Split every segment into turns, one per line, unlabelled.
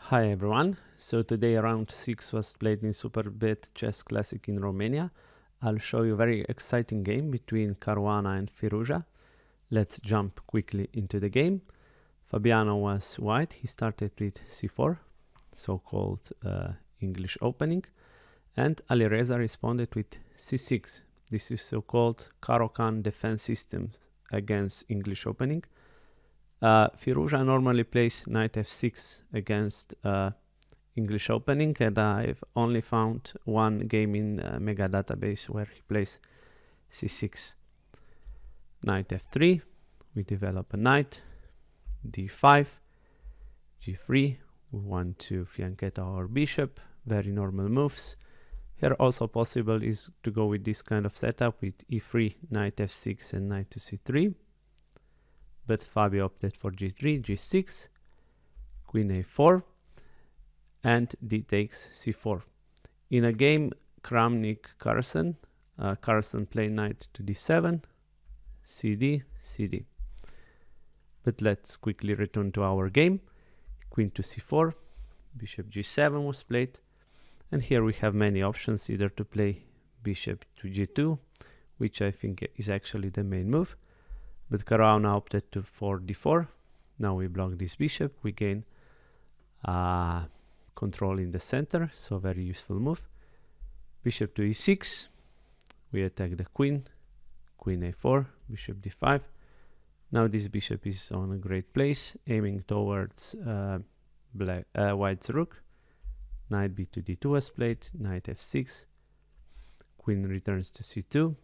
Hi everyone, so today round 6 was played in Superbet Chess Classic in Romania. I'll show you a very exciting game between Caruana and Firuza. Let's jump quickly into the game. Fabiano was white, he started with c4, so-called English opening, and Alireza responded with c6. This is so-called Caro-Kann defense system against English opening. Firuza normally plays knight f6 against English opening, and I've only found one game in Mega database where he plays c6. Knight f3, we develop a knight, d5, g3, we want to fianchetto our bishop, very normal moves. Here also possible is to go with this kind of setup with e3, knight f6 and knight to c3. But Fabi opted for g3, g6, queen a4, and d takes c4. In a game Kramnik-Carlsen, Carlsen played knight to d7, cd, cd. But let's quickly return to our game. Queen to c4, bishop g7 was played, and here we have many options, either to play bishop to g2, which I think is actually the main move. But Caruana opted for d4. Now we block this bishop. We gain control in the center, so very useful move. Bishop to e6. We attack the queen. Queen a4. Bishop d5. Now this bishop is on a great place, aiming towards white's rook. Knight b to d2 was played. Knight f6. Queen returns to c2.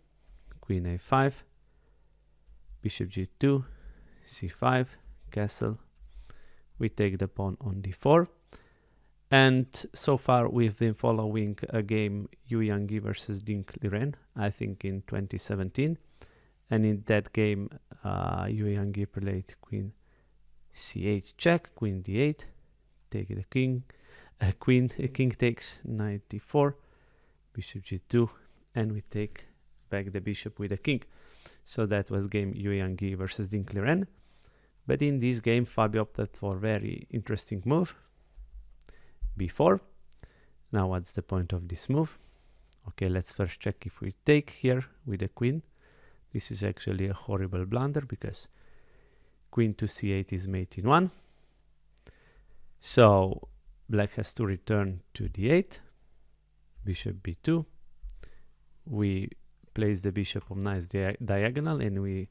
Queen a5. Bishop g2, c5, castle. We take the pawn on d4. And so far we've been following a game Yu Yangyi versus Dink Liren, I think in 2017. And in that game Yu Yangyi played queen c8 check, queen d8, take the king, king takes, knight d4, bishop g2, and we take back the bishop with the king. So that was game Yu Yangyi versus Dink Liren. But in this game, Fabi opted for a very interesting move, b4. Now what's the point of this move? Okay, let's first check if we take here with the queen. This is actually a horrible blunder because queen to c8 is mate in 1. So black has to return to d8, bishop b2. We place the bishop on nice diagonal and we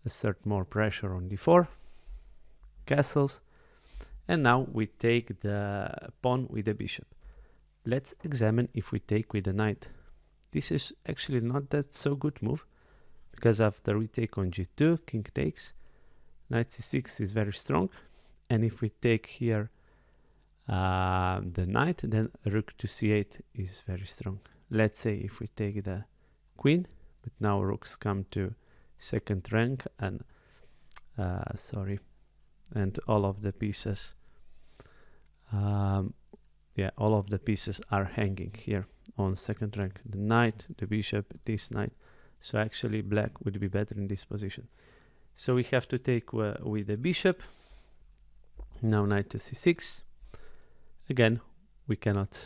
assert more pressure on d4, castles, and now we take the pawn with the bishop. Let's examine if we take with the knight. This is actually not that so good move, because after we take on g2, king takes, knight c6 is very strong, and if we take here the knight, then rook to c8 is very strong. Let's say if we take the queen, but now rooks come to second rank, and and all of the pieces all of the pieces are hanging here on second rank, the knight, the bishop, this knight. So actually black would be better in this position, so we have to take with the bishop. Now knight to c6. Again, we cannot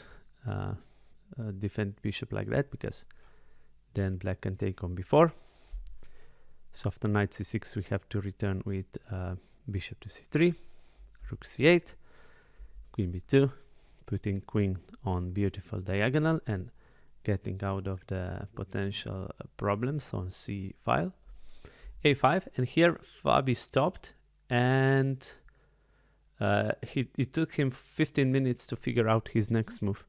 defend bishop like that, because then black can take on b4. So after knight c6 we have to return with bishop to c3, rook c8, queen b2, putting queen on beautiful diagonal and getting out of the potential problems on c file. a5, and here Fabi stopped, and it took him 15 minutes to figure out his next move.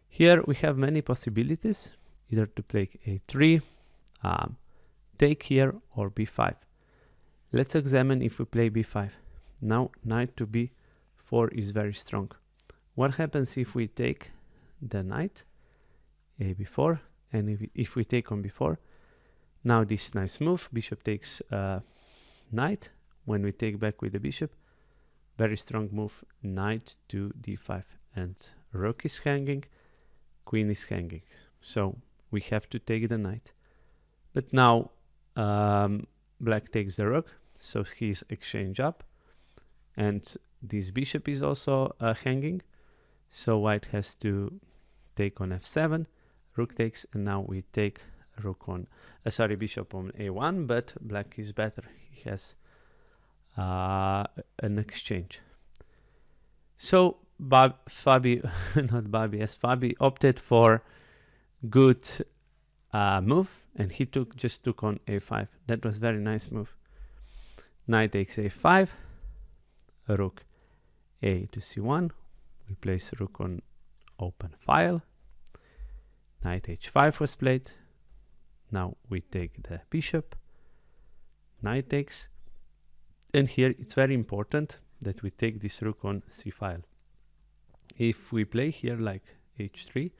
Here we have many possibilities, either to play a3, take here, or b5. Let's examine if we play b5. Now knight to b4 is very strong. What happens if we take the knight, a b4, and if we take on b4? Now this nice move, bishop takes knight. When we take back with the bishop, very strong move, knight to d5, and rook is hanging, queen is hanging. So we have to take the knight. But now black takes the rook, so he's exchange up, and this bishop is also hanging, so white has to take on f7, rook takes, and now we take rook on, bishop on a1, but black is better. He has an exchange. So Fabi opted for good move, and he just took on a5. That was very nice move. Knight takes a5, rook a to c1. We place rook on open file. Knight h5 was played. Now we take the bishop. Knight takes. And here it's very important that we take this rook on c file. If we play here like h3,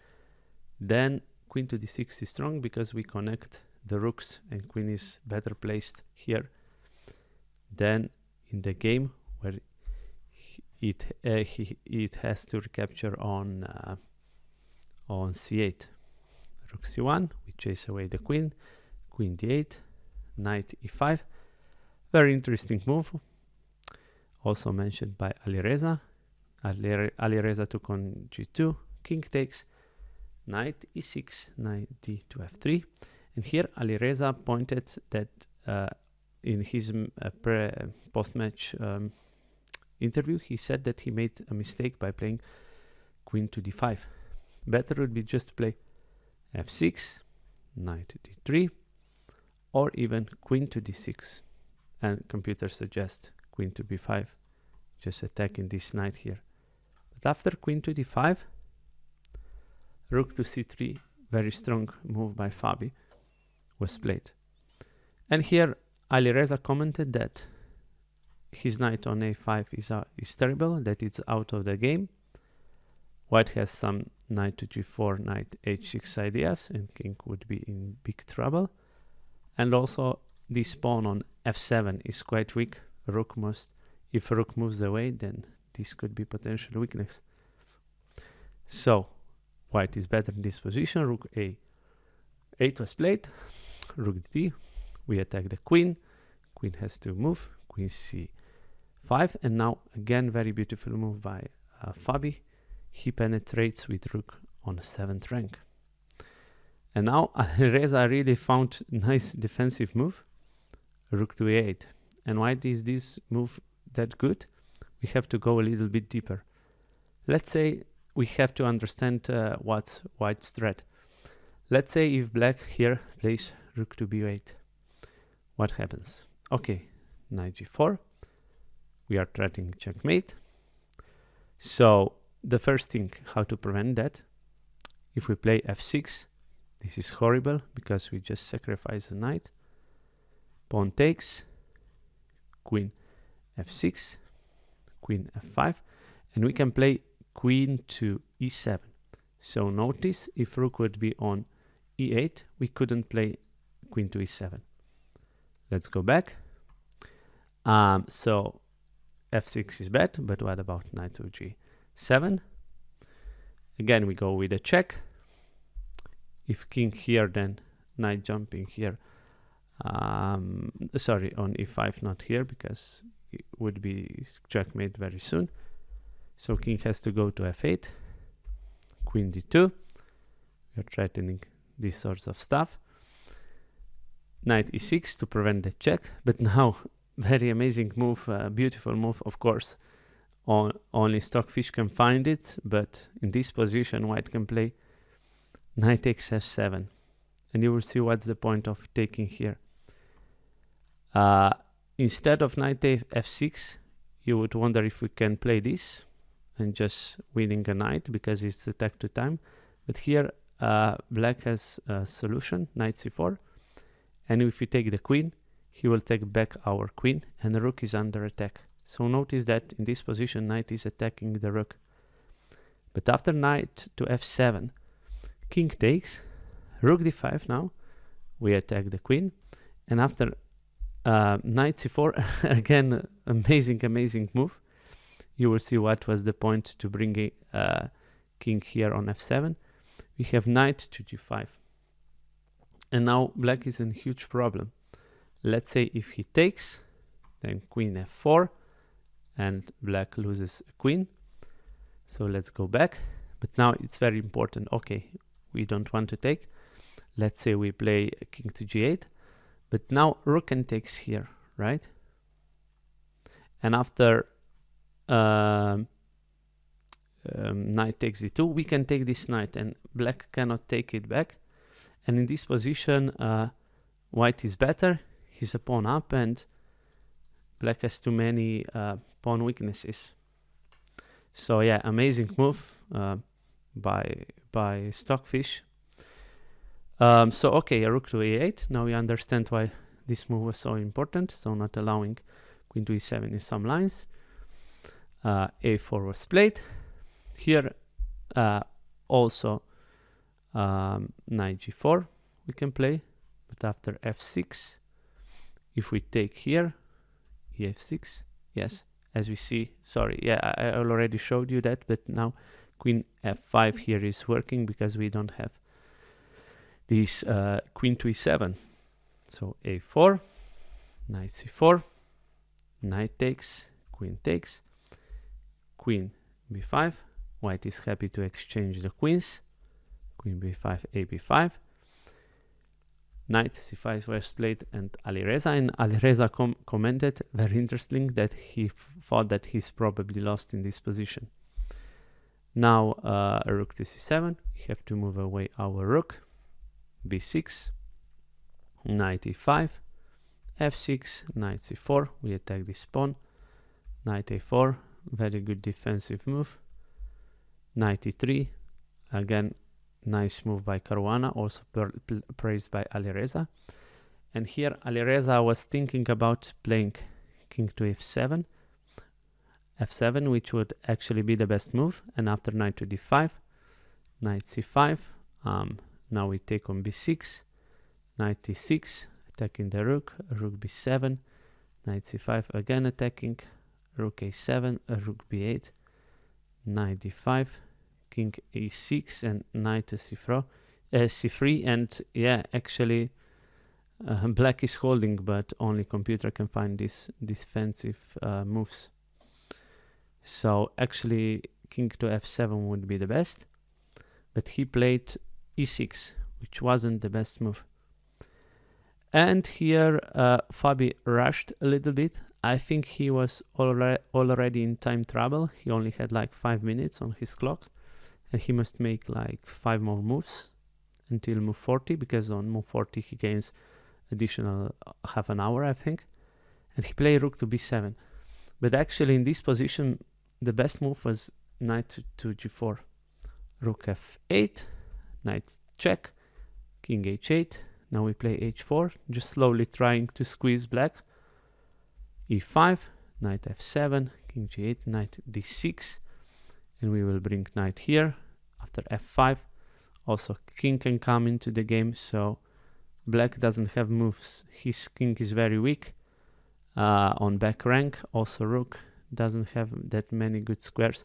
then queen to d6 is strong because we connect the rooks and queen is better placed here than in the game where it has to recapture on c8. Rook c1, we chase away the queen, queen d8, knight e5. Very interesting move, also mentioned by Alireza. Alireza took on g2, king takes, knight e6, knight d to f3. And here Alireza pointed that in his post-match interview, he said that he made a mistake by playing queen to d5. Better would be just to play f6, knight d3, or even queen to d6. And computer suggests queen to b5, just attacking this knight here. But after queen to d5, rook to c3, very strong move by Fabi, was played. And here Alireza commented that his knight on a5 is terrible, that it's out of the game. White has some knight to g4, knight h6 ideas, and king would be in big trouble. And also this pawn on f7 is quite weak. If rook moves away, then this could be potential weakness. So white is better in this position. Rook a8 was played, rook d, we attack the queen, queen has to move, queen c5, and now again very beautiful move by Fabi. He penetrates with rook on 7th rank. And now Alireza really found nice defensive move, rook to a8. And why is this move that good? We have to go a little bit deeper. Let's say we have to understand what's white's threat. Let's say if black here plays rook to b8, what happens? Okay, knight g4, we are threatening checkmate. So the first thing, how to prevent that, if we play f6, this is horrible because we just sacrifice the knight. Pawn takes, queen f6, queen f5, and we can play queen to e7. So notice if rook would be on e8, we couldn't play queen to e7. Let's go back. So f6 is bad, but what about knight to g7? Again, we go with a check. If king here, then knight jumping here. Sorry, on e5, not here, because it would be checkmate very soon. So king has to go to f8, queen d2. We are threatening these sorts of stuff. Knight e6 to prevent the check, but now very amazing move, beautiful move, of course. Only Stockfish can find it, but in this position white can play knight takes f7, and you will see what's the point of taking here. Instead of knight f6, you would wonder if we can play this and just winning a knight because it's attack to time. But here black has a solution, knight c4, and if we take the queen, he will take back our queen, and the rook is under attack. So notice that in this position, knight is attacking the rook. But after knight to f7, king takes, rook d5 now, we attack the queen, and after knight c4, again, amazing move. You will see what was the point to bring a king here on f7. We have knight to g5. And now black is in a huge problem. Let's say if he takes, then queen f4, and black loses a queen. So let's go back. But now it's very important. Okay, we don't want to take. Let's say we play king to g8. But now rook and takes here, right? And after knight takes d2, we can take this knight, and black cannot take it back. And in this position, white is better. He's a pawn up, and black has too many pawn weaknesses. So yeah, amazing move by Stockfish. So okay, a rook to a8. Now we understand why this move was so important. So not allowing queen to e7 in some lines. A4 was played. Here also knight g4 we can play, but after f6, if we take here, ef6, yes, as we see, sorry, yeah, I already showed you that, but now queen f5 here is working because we don't have this queen to e7. So a4, knight c4, knight takes, queen b5. White is happy to exchange the queens. Queen b5, a b5. Knight c5 was played, and Alireza. And Alireza commented, very interesting, that he thought that he's probably lost in this position. Now rook to c7. We have to move away our rook. b6. Knight e5. f6. Knight c4. We attack this pawn. Knight a4. Very good defensive move. Knight e3. Again, nice move by Caruana, also praised by Alireza. And here Alireza was thinking about playing king to f7, which would actually be the best move. And after knight to d5, knight c5. Now we take on b6, knight e6, attacking the rook b7, knight c5, again attacking, rook a7, rook b8, knight d5, king e6, and knight to c3. And yeah, actually black is holding, but only computer can find these defensive moves. So actually king to f7 would be the best, but he played e6, which wasn't the best move. And here Fabi rushed a little bit. I think he was already in time trouble. He only had like 5 minutes on his clock, and he must make like 5 more moves until move 40, because on move 40 he gains additional half an hour, I think. And he played rook to b7. But actually in this position, the best move was knight to g4. Rook f8, knight check, king h8. Now we play h4, just slowly trying to squeeze black. e5, knight f7, king g8, knight d6. And we will bring knight here. After f5, also king can come into the game, so black doesn't have moves. His king is very weak on back rank. Also rook doesn't have that many good squares,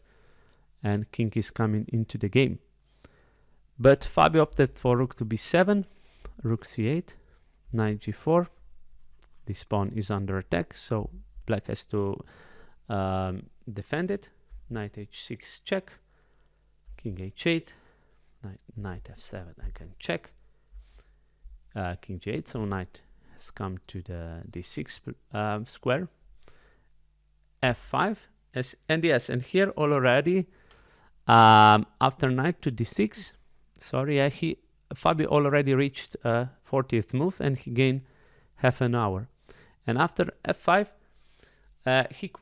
and king is coming into the game. But Fabi opted for rook to b7, rook c8, knight g4. This pawn is under attack, so black has to defend it. Knight h6 check, king h8, knight f7 again check, king g8. So knight has come to the d6 square. f5, and yes, and here already after knight to d6, sorry, Fabi already reached 40th move, and he gained half an hour. And after f5, he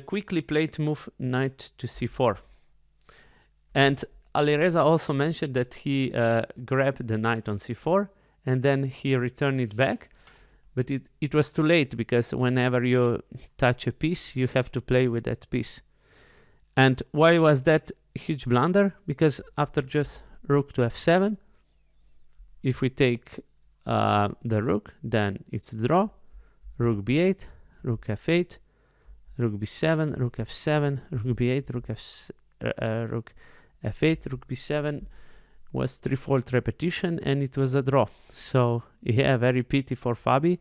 quickly played move knight to c4. And Alireza also mentioned that he grabbed the knight on c4, and then he returned it back. But it was too late, because whenever you touch a piece, you have to play with that piece. And why was that huge blunder? Because after just rook to f7, if we take the rook, then it's draw. Rook b8, rook f8, rook b7, rook f7, rook b8, rook f8, rook b7 was threefold repetition, and it was a draw. So yeah, very pity for Fabi.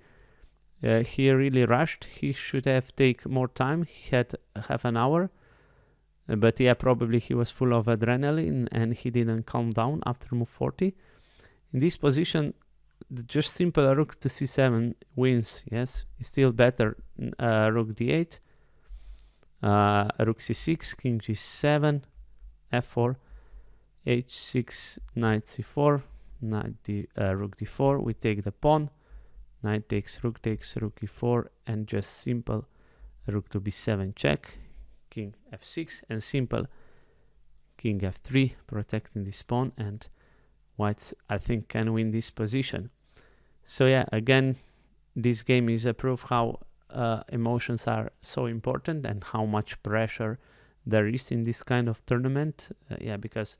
He really rushed. He should have taken more time. He had half an hour. But yeah, probably he was full of adrenaline and he didn't calm down after move 40. In this position, just simple rook to c7 wins, yes. It's still better rook d8, rook c6, king g7, f4, h6, knight c4, rook d4. We take the pawn, knight takes, rook e4, and just simple rook to b7 check, king f6, and simple king f3, protecting this pawn, and white, I think, can win this position. So yeah, again, this game is a proof how emotions are so important and how much pressure there is in this kind of tournament. Yeah, because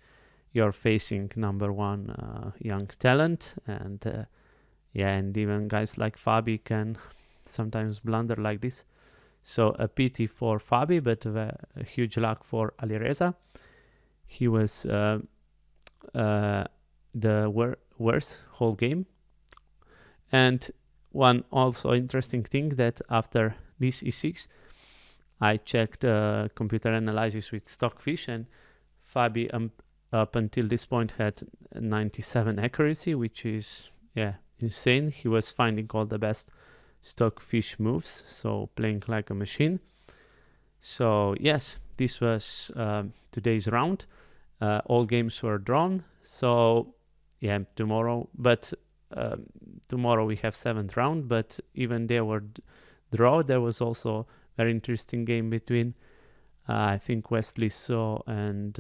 you're facing number one young talent, and yeah, and even guys like Fabi can sometimes blunder like this. So a pity for Fabi, but a huge luck for Alireza. He was the worst whole game. And one also interesting thing that after this e6, I checked computer analysis with Stockfish, and Fabi up until this point had 97 accuracy, which is, yeah, insane. He was finding all the best Stockfish moves, so playing like a machine. So yes, this was today's round. All games were drawn. So yeah, tomorrow we have 7th round, but even there were draw. There was also very interesting game between I think Wesley So and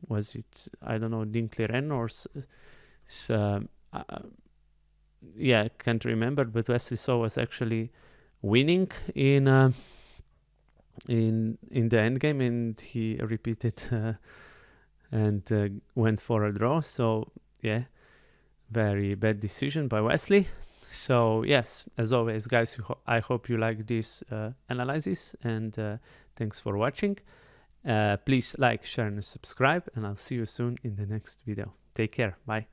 was it, I don't know, Dinkley Ren or yeah, I can't remember, but Wesley So was actually winning in the endgame, and he repeated and went for a draw. So yeah, very bad decision by Wesley. So yes, as always, guys, I hope you like this analysis, and thanks for watching. Please like, share, and subscribe, and I'll see you soon in the next video. Take care. Bye.